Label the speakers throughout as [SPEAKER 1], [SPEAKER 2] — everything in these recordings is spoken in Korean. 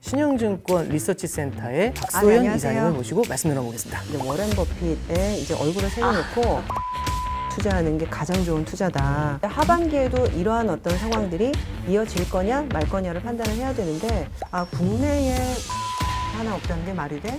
[SPEAKER 1] 신영증권 리서치센터의 박소연
[SPEAKER 2] 안녕하세요.
[SPEAKER 1] 이사님을 모시고 말씀 나눠보겠습니다.
[SPEAKER 2] 이제 워렌 버핏의 이제 얼굴을 새겨놓고 투자하는 게 가장 좋은 투자다. 하반기에도 이러한 어떤 상황들이 이어질 거냐 말 거냐를 판단을 해야 되는데 국내에 하나 없다는 게 말이 돼?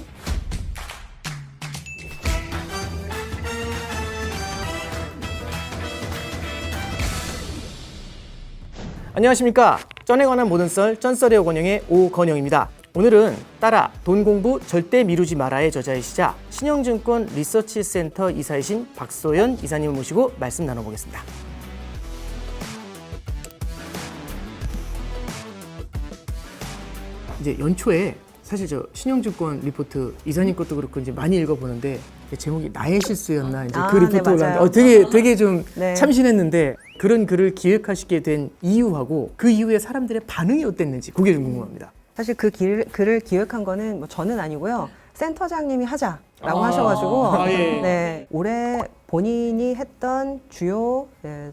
[SPEAKER 1] 안녕하십니까. 쩐에 관한 모든 썰, 쩐썰의 오건영의 오건영입니다. 오늘은 따라 돈 공부 절대 미루지 마라의 저자이시자 신영증권 리서치센터 이사이신 박소연 이사님을 모시고 말씀 나눠보겠습니다. 이제 연초에 사실 저 신영증권 리포트 이사님 것도 그렇고 이제 많이 읽어보는데 제목이 나의 실수였나 이제 그 리포트
[SPEAKER 2] 네,
[SPEAKER 1] 올라왔는데 되게 좀
[SPEAKER 2] 네.
[SPEAKER 1] 참신했는데 그런 글을 기획하시게 된 이유하고 그 이후에 사람들의 반응이 어땠는지 그게 좀 궁금합니다.
[SPEAKER 2] 사실 그 글을 기획한 거는 뭐 저는 아니고요. 센터장님이 하자라고 하셔가지고
[SPEAKER 1] 예.
[SPEAKER 2] 네, 올해 본인이 했던 주요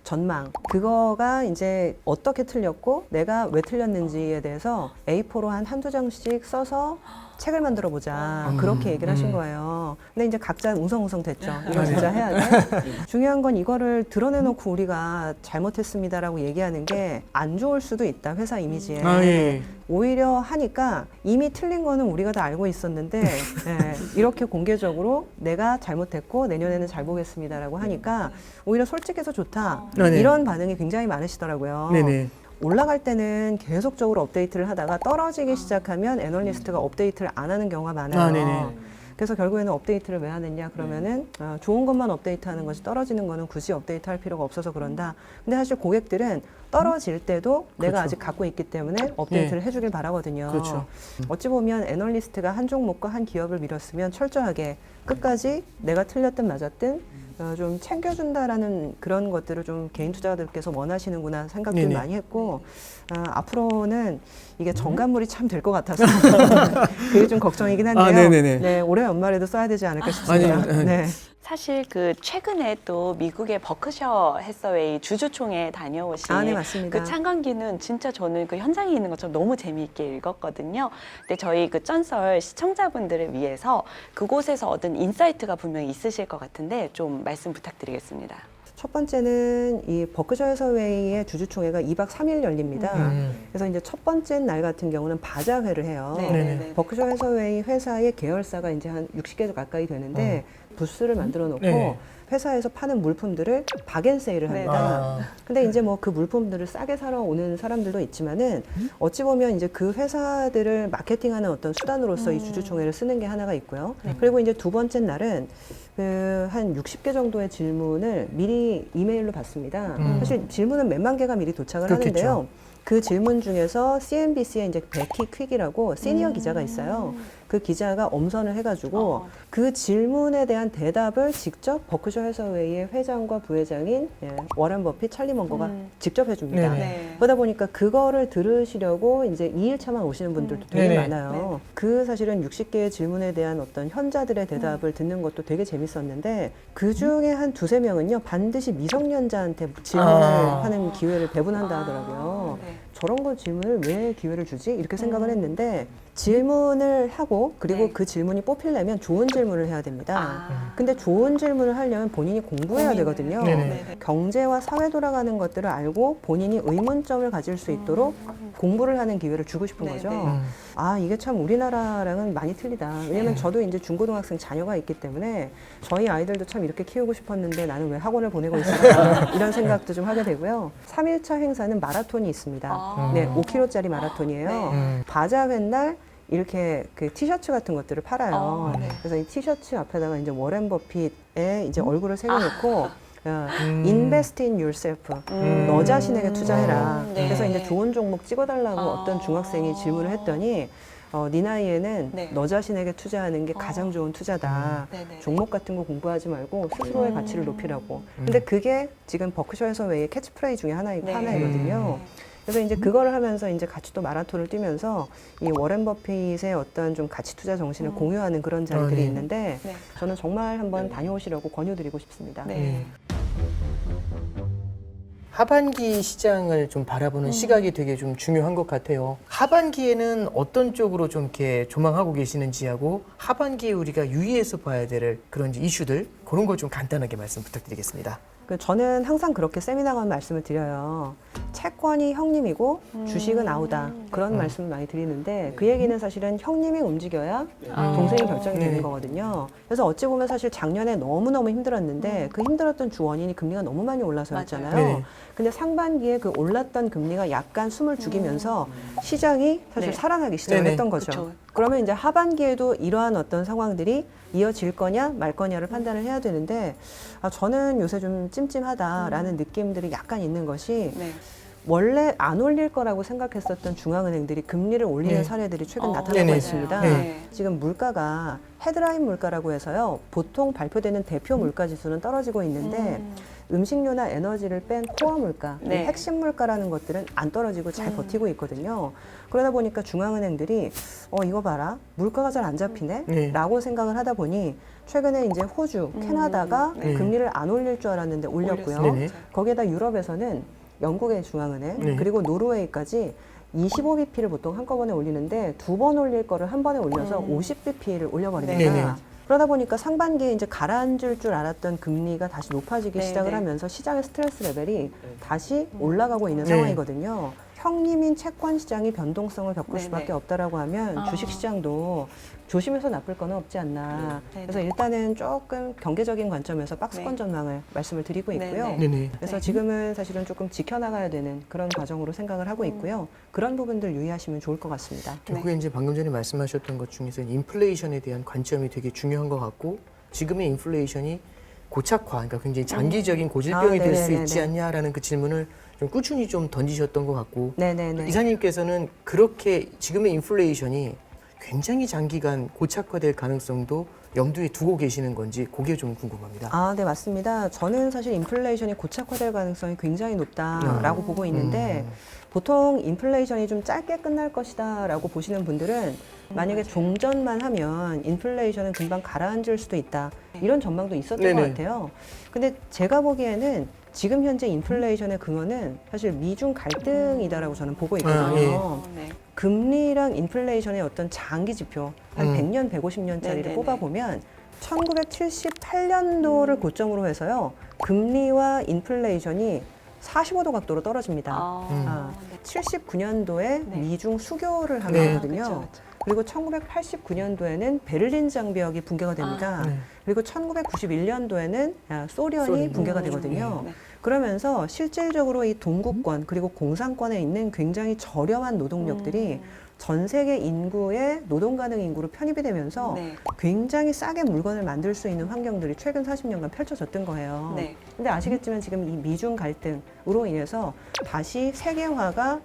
[SPEAKER 2] 전망 그거가 이제 어떻게 틀렸고 내가 왜 틀렸는지에 대해서 A4로 한두 장씩 써서 책을 만들어 보자 그렇게 얘기를 하신 거예요. 근데 이제 각자 웅성웅성 됐죠. 이거 진짜 해야 돼. 중요한 건 이거를 드러내놓고 우리가 잘못했습니다라고 얘기하는 게 안 좋을 수도 있다 회사 이미지에.
[SPEAKER 1] 예.
[SPEAKER 2] 오히려 하니까 이미 틀린 거는 우리가 다 알고 있었는데 이렇게 공개적으로 내가 잘못했고 내년에는 잘 보겠습니다라고 하니까 오히려 솔직해서 좋다.
[SPEAKER 1] 네.
[SPEAKER 2] 이런 반응이 굉장히 많으시더라고요.
[SPEAKER 1] 네네.
[SPEAKER 2] 올라갈 때는 계속적으로 업데이트를 하다가 떨어지기 시작하면 애널리스트가 업데이트를 안 하는 경우가 많아요.
[SPEAKER 1] 네네.
[SPEAKER 2] 그래서 결국에는 업데이트를 왜 하느냐 그러면은 좋은 것만 업데이트하는 것이 떨어지는 거는 굳이 업데이트할 필요가 없어서 그런다. 근데 사실 고객들은 떨어질 때도 내가
[SPEAKER 1] 그렇죠.
[SPEAKER 2] 아직 갖고 있기 때문에 업데이트를 해주길 바라거든요.
[SPEAKER 1] 그렇죠.
[SPEAKER 2] 어찌 보면 애널리스트가 한 종목과 한 기업을 밀었으면 철저하게 끝까지 내가 틀렸든 맞았든 좀 챙겨준다라는 그런 것들을 좀 개인 투자자들께서 원하시는구나 생각도
[SPEAKER 1] 네네.
[SPEAKER 2] 많이 했고 앞으로는 이게 정관물이 참 될 것 같아서 그게 좀 걱정이긴 한데요.
[SPEAKER 1] 네네네.
[SPEAKER 2] 네, 올해 연말에도 써야 되지 않을까 싶습니다.
[SPEAKER 1] 아니,
[SPEAKER 2] 네.
[SPEAKER 3] 사실 그 최근에 또 미국의 버크셔 해서웨이 주주총회 다녀오신
[SPEAKER 2] 네, 맞습니다.
[SPEAKER 3] 그 창간기는 진짜 저는 그 현장에 있는 것처럼 너무 재미있게 읽었거든요. 근데 저희 그 쩐썰 시청자분들을 위해서 그곳에서 얻은 인사이트가 분명히 있으실 것 같은데 좀 말씀 부탁드리겠습니다.
[SPEAKER 2] 첫 번째는 이 버크셔 해서웨이의 주주총회가 2박 3일 열립니다. 그래서 이제 첫 번째 날 같은 경우는 바자회를 해요.
[SPEAKER 1] 네네.
[SPEAKER 2] 버크셔 해서웨이 회사의 계열사가 이제 한 60개 가까이 되는데 부스를 만들어 놓고
[SPEAKER 1] 네.
[SPEAKER 2] 회사에서 파는 물품들을 박앤세일을 합니다. 근데 이제 뭐 그 물품들을 싸게 사러 오는 사람들도 있지만은 어찌 보면 이제 그 회사들을 마케팅하는 어떤 수단으로서 이 주주총회를 쓰는 게 하나가 있고요. 그리고 이제 두 번째 날은 한 60개 정도의 질문을 미리 이메일로 받습니다. 사실 질문은 몇만 개가 미리 도착을
[SPEAKER 1] 그렇겠죠.
[SPEAKER 2] 하는데요. 그 질문 중에서 CNBC에 이제 베키 퀵이라고 시니어 기자가 있어요. 그 기자가 엄선을 해가지고 그 질문에 대한 대답을 직접 버크셔 해서웨이의 회장과 부회장인 워런 버핏, 찰리 먼거가 직접 해줍니다.
[SPEAKER 1] 네네.
[SPEAKER 3] 네.
[SPEAKER 2] 그러다 보니까 그거를 들으시려고 이제 2일차만 오시는 분들도 되게
[SPEAKER 1] 네네.
[SPEAKER 2] 많아요. 그 사실은 60개의 질문에 대한 어떤 현자들의 대답을 듣는 것도 되게 재밌었는데 그 중에 한 두세 명은요 반드시 미성년자한테 질문을 하는 기회를 배분한다 하더라고요.
[SPEAKER 3] 네.
[SPEAKER 2] 저런 거 질문을 왜 기회를 주지? 이렇게 생각을 했는데 질문을 하고 그리고
[SPEAKER 3] 네.
[SPEAKER 2] 그 질문이 뽑히려면 좋은 질문을 해야 됩니다. 근데 좋은 질문을 하려면 본인이 공부해야 되거든요.
[SPEAKER 1] 네네.
[SPEAKER 2] 경제와 사회 돌아가는 것들을 알고 본인이 의문점을 가질 수 있도록 공부를 하는 기회를 주고 싶은
[SPEAKER 3] 네네.
[SPEAKER 2] 거죠. 이게 참 우리나라랑은 많이 틀리다. 왜냐면 저도 이제 중고등학생 자녀가 있기 때문에 저희 아이들도 참 이렇게 키우고 싶었는데 나는 왜 학원을 보내고 있을까 이런 생각도 좀 하게 되고요. 3일차 행사는 마라톤이 있습니다. 네, 5km짜리 마라톤이에요. 바자회 날 이렇게 그 티셔츠 같은 것들을 팔아요.
[SPEAKER 3] 네.
[SPEAKER 2] 그래서 이 티셔츠 앞에다가 이제 워렌 버핏의 이제 얼굴을 새겨놓고 invest in yourself. 너 자신에게 투자해라.
[SPEAKER 3] 네.
[SPEAKER 2] 그래서 이제 좋은 종목 찍어달라고 어떤 중학생이 질문을 했더니 네 나이에는
[SPEAKER 3] 네.
[SPEAKER 2] 너 자신에게 투자하는 게 가장 좋은 투자다.
[SPEAKER 3] 네네.
[SPEAKER 2] 종목 같은 거 공부하지 말고 스스로의 가치를 높이라고. 근데 그게 지금 버크셔 해서웨이의 캐치프레이 중에 하나이거든요. 그래서 이제 그거를 하면서 이제 같이 또 마라톤을 뛰면서 이 워렌 버핏의 어떤 좀 가치 투자 정신을 공유하는 그런 자리들이
[SPEAKER 1] 네.
[SPEAKER 2] 있는데
[SPEAKER 3] 네.
[SPEAKER 2] 저는 정말 한번 다녀오시려고 권유드리고 싶습니다.
[SPEAKER 3] 네.
[SPEAKER 1] 하반기 시장을 좀 바라보는 시각이 되게 좀 중요한 것 같아요. 하반기에는 어떤 쪽으로 좀 이렇게 조망하고 계시는지하고 하반기에 우리가 유의해서 봐야 될 그런 이슈들 그런 걸 좀 간단하게 말씀 부탁드리겠습니다.
[SPEAKER 2] 저는 항상 그렇게 세미나 가면 말씀을 드려요. 채권이 형님이고 주식은 아우다. 그런 말씀을 많이 드리는데 그 얘기는 사실은 형님이 움직여야 동생이 결정이 되는 거거든요. 그래서 어찌 보면 사실 작년에 너무너무 힘들었는데 그 힘들었던 주 원인이 금리가 너무 많이 올라서였잖아요.
[SPEAKER 1] 네네.
[SPEAKER 2] 근데 상반기에 그 올랐던 금리가 약간 숨을 죽이면서 시장이 사실
[SPEAKER 3] 네.
[SPEAKER 2] 살아나기 시작을
[SPEAKER 1] 네네.
[SPEAKER 2] 했던 거죠.
[SPEAKER 3] 그쵸.
[SPEAKER 2] 그러면 이제 하반기에도 이러한 어떤 상황들이 이어질 거냐 말 거냐를 판단을 해야 되는데 저는 요새 좀 찜찜하다라는 느낌들이 약간 있는 것이
[SPEAKER 3] 네.
[SPEAKER 2] 원래 안 올릴 거라고 생각했었던 중앙은행들이 금리를 올리는
[SPEAKER 1] 네.
[SPEAKER 2] 사례들이 최근 나타나고
[SPEAKER 1] 네네.
[SPEAKER 2] 있습니다.
[SPEAKER 1] 네.
[SPEAKER 2] 지금 물가가 헤드라인 물가라고 해서요. 보통 발표되는 대표 물가 지수는 떨어지고 있는데 음식료나 에너지를 뺀 코어 물가, 이
[SPEAKER 3] 네.
[SPEAKER 2] 핵심 물가라는 것들은 안 떨어지고 잘 버티고 있거든요. 그러다 보니까 중앙은행들이 이거 봐라, 물가가 잘 안 잡히네?
[SPEAKER 1] 네.
[SPEAKER 2] 라고 생각을 하다 보니 최근에 이제 호주, 캐나다가
[SPEAKER 1] 네.
[SPEAKER 2] 금리를 안 올릴 줄 알았는데 올렸고요.
[SPEAKER 1] 올렸어요. 네네.
[SPEAKER 2] 거기에다 유럽에서는 영국의 중앙은행
[SPEAKER 1] 네.
[SPEAKER 2] 그리고 노르웨이까지 25bp를 보통 한꺼번에 올리는데 두 번 올릴 거를 한 번에 올려서 50bp를 올려버립니다.
[SPEAKER 1] 네네.
[SPEAKER 2] 그러다 보니까 상반기에 이제 가라앉을 줄 알았던 금리가 다시 높아지기
[SPEAKER 3] 네,
[SPEAKER 2] 시작을
[SPEAKER 3] 네.
[SPEAKER 2] 하면서 시장의 스트레스 레벨이 다시 올라가고 있는
[SPEAKER 1] 네.
[SPEAKER 2] 상황이거든요. 형님인 채권 시장이 변동성을 겪을
[SPEAKER 3] 네,
[SPEAKER 2] 수밖에
[SPEAKER 3] 네.
[SPEAKER 2] 없다라고 하면
[SPEAKER 3] 아.
[SPEAKER 2] 주식 시장도 조심해서 나쁠 건 없지 않나.
[SPEAKER 3] 네, 네.
[SPEAKER 2] 그래서 일단은 조금 경제적인 관점에서 박스권
[SPEAKER 3] 네.
[SPEAKER 2] 전망을 말씀을 드리고
[SPEAKER 3] 네,
[SPEAKER 2] 있고요.
[SPEAKER 3] 네.
[SPEAKER 1] 네네.
[SPEAKER 2] 그래서
[SPEAKER 3] 네.
[SPEAKER 2] 지금은 사실은 조금 지켜나가야 되는 그런 과정으로 생각을 하고 있고요. 그런 부분들 유의하시면 좋을 것 같습니다.
[SPEAKER 1] 결국에 이제 방금 전에 말씀하셨던 것 중에서 인플레이션에 대한 관점이 되게 중요한 것 같고 지금의 인플레이션이 고착화, 그러니까 굉장히 장기적인 고질병이 될 수
[SPEAKER 2] 네네네네.
[SPEAKER 1] 있지 않냐라는 그 질문을 좀 꾸준히 좀 던지셨던 것 같고
[SPEAKER 2] 네네네.
[SPEAKER 1] 이사님께서는 그렇게 지금의 인플레이션이 굉장히 장기간 고착화될 가능성도 염두에 두고 계시는 건지 그게 좀 궁금합니다.
[SPEAKER 2] 네, 맞습니다. 저는 사실 인플레이션이 고착화될 가능성이 굉장히 높다라고 보고 있는데 보통 인플레이션이 좀 짧게 끝날 것이다라고 보시는 분들은 만약에 종전만 하면 인플레이션은 금방 가라앉을 수도 있다. 이런 전망도 있었던
[SPEAKER 1] 네네.
[SPEAKER 2] 것 같아요. 근데 제가 보기에는 지금 현재 인플레이션의 근원은 사실 미중 갈등이다라고 저는 보고 있거든요.
[SPEAKER 1] 예.
[SPEAKER 3] 네.
[SPEAKER 2] 금리랑 인플레이션의 어떤 장기 지표, 한 100년, 150년짜리를
[SPEAKER 3] 네네네.
[SPEAKER 2] 뽑아보면 1978년도를 고점으로 해서요. 금리와 인플레이션이 45도 각도로 떨어집니다.
[SPEAKER 3] 네.
[SPEAKER 2] 79년도에
[SPEAKER 3] 네.
[SPEAKER 2] 미중 수교를 하게
[SPEAKER 1] 네.
[SPEAKER 2] 되거든요.
[SPEAKER 3] 그쵸, 그쵸.
[SPEAKER 2] 그리고 1989년도에는 베를린 장벽이 붕괴가 됩니다.
[SPEAKER 1] 네.
[SPEAKER 2] 그리고 1991년도에는 소련이
[SPEAKER 1] 소련이.
[SPEAKER 2] 붕괴가 되거든요.
[SPEAKER 3] 네.
[SPEAKER 2] 그러면서 실질적으로 이 동구권 그리고 공산권에 있는 굉장히 저렴한 노동력들이 전 세계 인구의 노동 가능 인구로 편입이 되면서
[SPEAKER 3] 네.
[SPEAKER 2] 굉장히 싸게 물건을 만들 수 있는 환경들이 최근 40년간 펼쳐졌던 거예요.
[SPEAKER 3] 네.
[SPEAKER 2] 근데 아시겠지만 지금 이 미중 갈등으로 인해서 다시 세계화가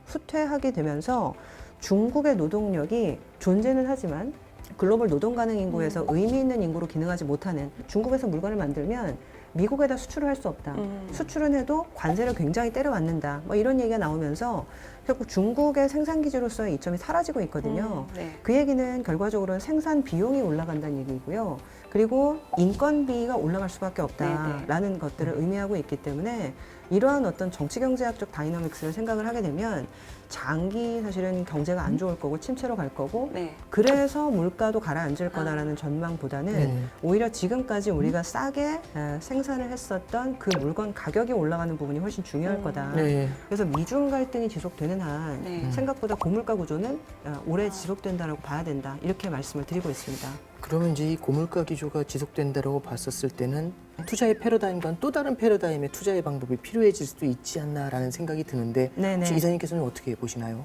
[SPEAKER 2] 후퇴하게 되면서 중국의 노동력이 존재는 하지만 글로벌 노동 가능 인구에서 의미 있는 인구로 기능하지 못하는 중국에서 물건을 만들면 미국에다 수출을 할 수 없다. 수출은 해도 관세를 굉장히 때려맞는다. 뭐 이런 얘기가 나오면서 결국 중국의 생산 기지로서의 이점이 사라지고 있거든요.
[SPEAKER 3] 네.
[SPEAKER 2] 그 얘기는 결과적으로는 생산 비용이 올라간다는 얘기고요. 그리고 인건비가 올라갈 수밖에 없다라는 것들을 의미하고 있기 때문에 이러한 어떤 정치 경제학적 다이너믹스를 생각을 하게 되면 장기 사실은 경제가 안 좋을 거고 침체로 갈 거고
[SPEAKER 3] 네.
[SPEAKER 2] 그래서 물가도 가라앉을 거다라는 전망보다는
[SPEAKER 1] 네.
[SPEAKER 2] 오히려 지금까지 우리가 싸게 생산을 했었던 그 물건 가격이 올라가는 부분이 훨씬 중요할 거다.
[SPEAKER 1] 네.
[SPEAKER 2] 그래서 미중 갈등이 지속되는 한
[SPEAKER 3] 네.
[SPEAKER 2] 생각보다 고물가 구조는 오래 지속된다라고 봐야 된다. 이렇게 말씀을 드리고 있습니다.
[SPEAKER 1] 그러면 이제 이 고물가 기조가 지속된다고 봤었을 때는 투자의 패러다임과는 또 다른 패러다임의 투자의 방법이 필요해질 수도 있지 않나라는 생각이 드는데
[SPEAKER 2] 네네.
[SPEAKER 1] 혹시 이사님께서는 어떻게 보시나요?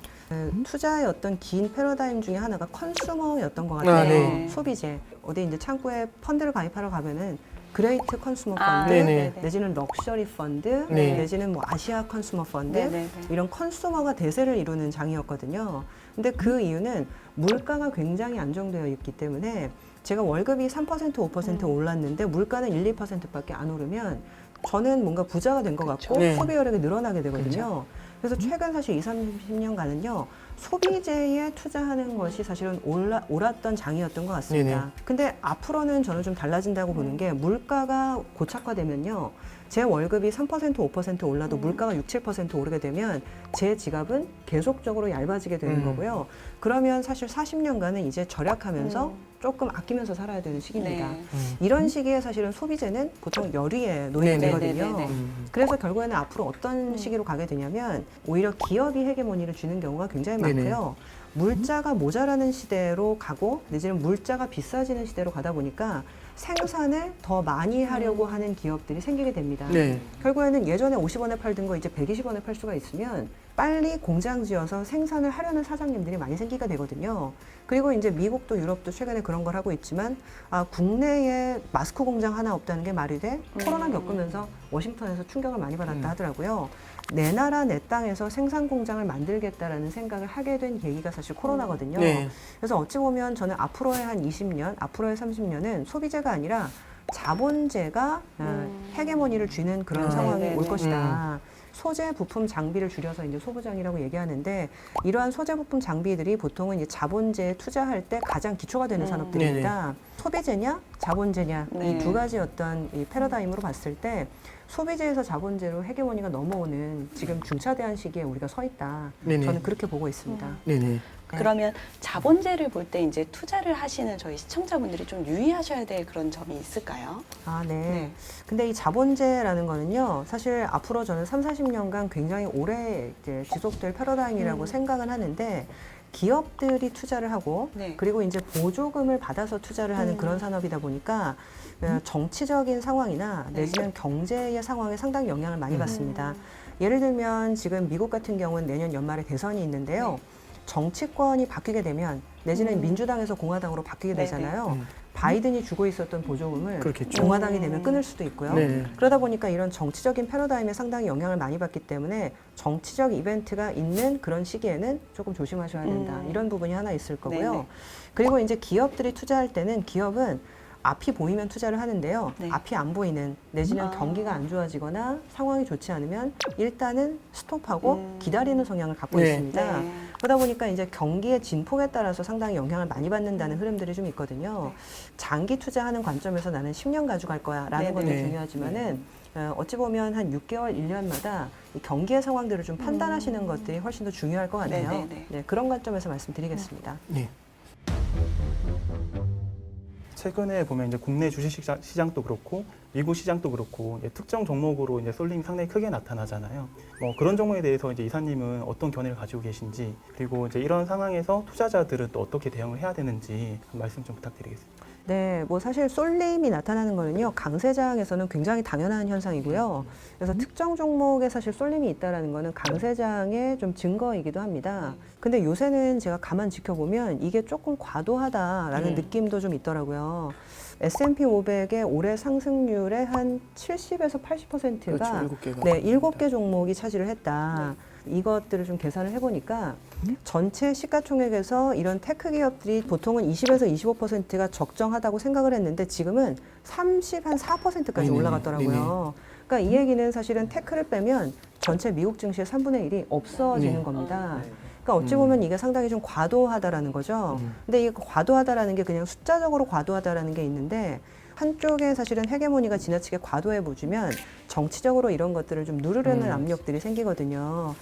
[SPEAKER 2] 투자의 어떤 긴 패러다임 중에 하나가 컨슈머였던 것 같아요.
[SPEAKER 1] 아, 네.
[SPEAKER 2] 소비재. 어디 이제 창구에 펀드를 가입하러 가면은 그레이트 컨슈머
[SPEAKER 3] 아,
[SPEAKER 2] 펀드,
[SPEAKER 1] 네네.
[SPEAKER 2] 내지는 럭셔리 펀드,
[SPEAKER 1] 네.
[SPEAKER 2] 내지는 뭐 아시아 컨슈머 펀드,
[SPEAKER 3] 네네네.
[SPEAKER 2] 이런 컨슈머가 대세를 이루는 장이었거든요. 근데 그 이유는 물가가 굉장히 안정되어 있기 때문에 제가 월급이 3% 5% 올랐는데 물가는 1, 2%밖에 안 오르면 저는 뭔가 부자가 된 것 같고
[SPEAKER 1] 네.
[SPEAKER 2] 소비 여력이 늘어나게 되거든요. 그래서 최근 사실 20, 30년간은요. 소비재에 투자하는 것이 사실은 옳았던 장이었던 것 같습니다.
[SPEAKER 1] 네네.
[SPEAKER 2] 근데 앞으로는 저는 좀 달라진다고 보는 게 물가가 고착화되면요. 제 월급이 3% 5% 올라도 물가가 6, 7% 오르게 되면 제 지갑은 계속적으로 얇아지게 되는 거고요. 그러면 사실 40년간은 이제 절약하면서 조금 아끼면서 살아야 되는 시기입니다.
[SPEAKER 3] 네.
[SPEAKER 2] 이런 시기에 사실은 소비재는 보통 열의에 놓이게 되거든요.
[SPEAKER 3] 네네네네.
[SPEAKER 2] 그래서 결국에는 앞으로 어떤 시기로 가게 되냐면 오히려 기업이 헤게모니를 쥐는 경우가 굉장히
[SPEAKER 1] 네네.
[SPEAKER 2] 많고요. 물자가 모자라는 시대로 가고 내지는 물자가 비싸지는 시대로 가다 보니까 생산을 더 많이 하려고 하는 기업들이 생기게 됩니다.
[SPEAKER 1] 네.
[SPEAKER 2] 결국에는 예전에 50원에 팔던 거 이제 120원에 팔 수가 있으면 빨리 공장 지어서 생산을 하려는 사장님들이 많이 생기게 되거든요. 그리고 이제 미국도 유럽도 최근에 그런 걸 하고 있지만 국내에 마스크 공장 하나 없다는 게 말이 돼? 코로나 겪으면서 워싱턴에서 충격을 많이 받았다 하더라고요. 내 나라 내 땅에서 생산 공장을 만들겠다라는 생각을 하게 된 계기가 사실 코로나거든요.
[SPEAKER 1] 네.
[SPEAKER 2] 그래서 어찌 보면 저는 앞으로의 한 20년, 앞으로의 30년은 소비재가 아니라 자본재가 헤게모니를 쥐는 그런 상황이
[SPEAKER 3] 네네네.
[SPEAKER 2] 올 것이다. 소재, 부품, 장비를 줄여서 이제 소부장이라고 얘기하는데 이러한 소재, 부품, 장비들이 보통은 이제 자본재에 투자할 때 가장 기초가 되는 산업들입니다. 소비재냐, 자본재냐
[SPEAKER 3] 네.
[SPEAKER 2] 이 두 가지 어떤 이 패러다임으로 봤을 때 소비재에서 자본재로 헤게모니가 넘어오는 지금 중차대한 시기에 우리가 서 있다.
[SPEAKER 1] 네네.
[SPEAKER 2] 저는 그렇게 보고 있습니다.
[SPEAKER 1] 네네.
[SPEAKER 3] 그러면 자본재를 볼 때 이제 투자를 하시는 저희 시청자분들이 좀 유의하셔야 될 그런 점이 있을까요?
[SPEAKER 2] 아, 네.
[SPEAKER 3] 네.
[SPEAKER 2] 근데 이 자본재라는 거는요, 사실 앞으로 저는 3, 40년간 굉장히 오래 이제 지속될 패러다임이라고 생각은 하는데, 기업들이 투자를 하고,
[SPEAKER 3] 네.
[SPEAKER 2] 그리고 이제 보조금을 받아서 투자를 하는 그런 산업이다 보니까, 정치적인 상황이나 내지는 경제의 상황에 상당히 영향을 많이 받습니다. 예를 들면 지금 미국 같은 경우는 내년 연말에 대선이 있는데요. 정치권이 바뀌게 되면 내지는 민주당에서 공화당으로 바뀌게
[SPEAKER 3] 네네.
[SPEAKER 2] 되잖아요. 바이든이 주고 있었던 보조금을
[SPEAKER 1] 그렇겠죠.
[SPEAKER 2] 공화당이 되면 끊을 수도 있고요.
[SPEAKER 1] 네.
[SPEAKER 2] 그러다 보니까 이런 정치적인 패러다임에 상당히 영향을 많이 받기 때문에 정치적 이벤트가 있는 그런 시기에는 조금 조심하셔야 된다. 이런 부분이 하나 있을 거고요.
[SPEAKER 3] 네네.
[SPEAKER 2] 그리고 이제 기업들이 투자할 때는 기업은 앞이 보이면 투자를 하는데요.
[SPEAKER 3] 네.
[SPEAKER 2] 앞이 안 보이는 내지는 경기가 안 좋아지거나 상황이 좋지 않으면 일단은 스톱하고 기다리는 성향을 갖고
[SPEAKER 1] 네.
[SPEAKER 2] 있습니다.
[SPEAKER 3] 네.
[SPEAKER 2] 그러다 보니까 이제 경기의 진폭에 따라서 상당히 영향을 많이 받는다는 흐름들이 좀 있거든요. 장기 투자하는 관점에서 나는 10년 가져갈 거야 라는
[SPEAKER 3] 네,
[SPEAKER 2] 것도
[SPEAKER 1] 네.
[SPEAKER 2] 중요하지만은 어찌 보면 한 6개월, 1년마다 이 경기의 상황들을 좀 판단하시는 것들이 훨씬 더 중요할 것 같네요.
[SPEAKER 3] 네, 네, 네.
[SPEAKER 2] 네, 그런 관점에서 말씀드리겠습니다.
[SPEAKER 1] 네.
[SPEAKER 4] 최근에 보면 이제 국내 주식 시장도 그렇고 미국 시장도 그렇고 이제 특정 종목으로 이제 쏠림이 상당히 크게 나타나잖아요. 그런 종목에 대해서 이제 이사님은 어떤 견해를 가지고 계신지, 그리고 이제 이런 상황에서 투자자들은 또 어떻게 대응을 해야 되는지 한 말씀 좀 부탁드리겠습니다.
[SPEAKER 2] 네, 뭐 사실 쏠림이 나타나는 거는요, 강세장에서는 굉장히 당연한 현상이고요. 그래서 특정 종목에 사실 쏠림이 있다라는 거는 강세장의 좀 증거이기도 합니다. 근데 요새는 제가 가만 지켜보면 이게 조금 과도하다라는 느낌도 좀 있더라고요. S&P 500의 올해 상승률의 한 70에서 80%가
[SPEAKER 1] 그렇죠, 7개가.
[SPEAKER 2] 네, 7개 종목이 차지를 했다. 이것들을 좀 계산을 해보니까 전체 시가총액에서 이런 테크 기업들이 보통은 20에서 25%가 적정하다고 생각을 했는데 지금은 4%까지
[SPEAKER 1] 네네,
[SPEAKER 2] 올라갔더라고요.
[SPEAKER 1] 네네.
[SPEAKER 2] 그러니까 이 얘기는 사실은 테크를 빼면 전체 미국 증시의 3분의 1이 없어지는
[SPEAKER 1] 네.
[SPEAKER 2] 겁니다. 그러니까 어찌 보면 이게 상당히 좀 과도하다라는 거죠. 근데 이게 과도하다라는 게 그냥 숫자적으로 과도하다라는 게 있는데 한쪽에 사실은 헤게모니가 지나치게 과도해 보지면 정치적으로 이런 것들을 좀 누르려는 압력들이 생기거든요.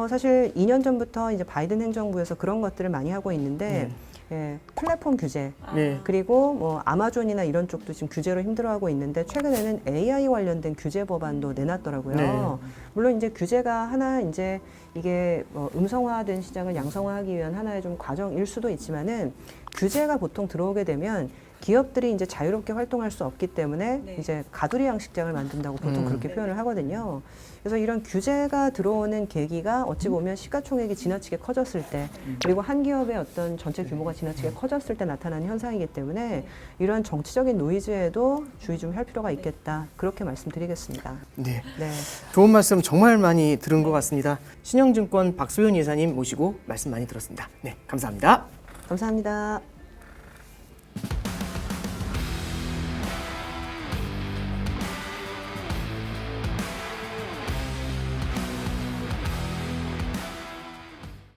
[SPEAKER 2] 사실 2년 전부터 이제 바이든 행정부에서 그런 것들을 많이 하고 있는데 예, 플랫폼 규제
[SPEAKER 1] 네.
[SPEAKER 2] 그리고 뭐 아마존이나 이런 쪽도 지금 규제로 힘들어하고 있는데 최근에는 AI 관련된 규제 법안도 내놨더라고요.
[SPEAKER 1] 네.
[SPEAKER 2] 물론 이제 규제가 하나 이제 이게 음성화된 시장을 양성화하기 위한 하나의 좀 과정일 수도 있지만은 규제가 보통 들어오게 되면 기업들이 이제 자유롭게 활동할 수 없기 때문에
[SPEAKER 3] 네.
[SPEAKER 2] 이제 가두리 양식장을 만든다고 보통 그렇게 표현을 하거든요. 그래서 이런 규제가 들어오는 계기가 어찌 보면 시가총액이 지나치게 커졌을 때 그리고 한 기업의 어떤 전체 규모가 지나치게 커졌을 때 나타나는 현상이기 때문에 이러한 정치적인 노이즈에도 주의 좀 할 필요가 있겠다. 그렇게 말씀드리겠습니다.
[SPEAKER 1] 네.
[SPEAKER 2] 네.
[SPEAKER 1] 좋은 말씀 정말 많이 들은 것 같습니다. 신영증권 박소연 이사님 모시고 말씀 많이 들었습니다. 네, 감사합니다.
[SPEAKER 2] 감사합니다.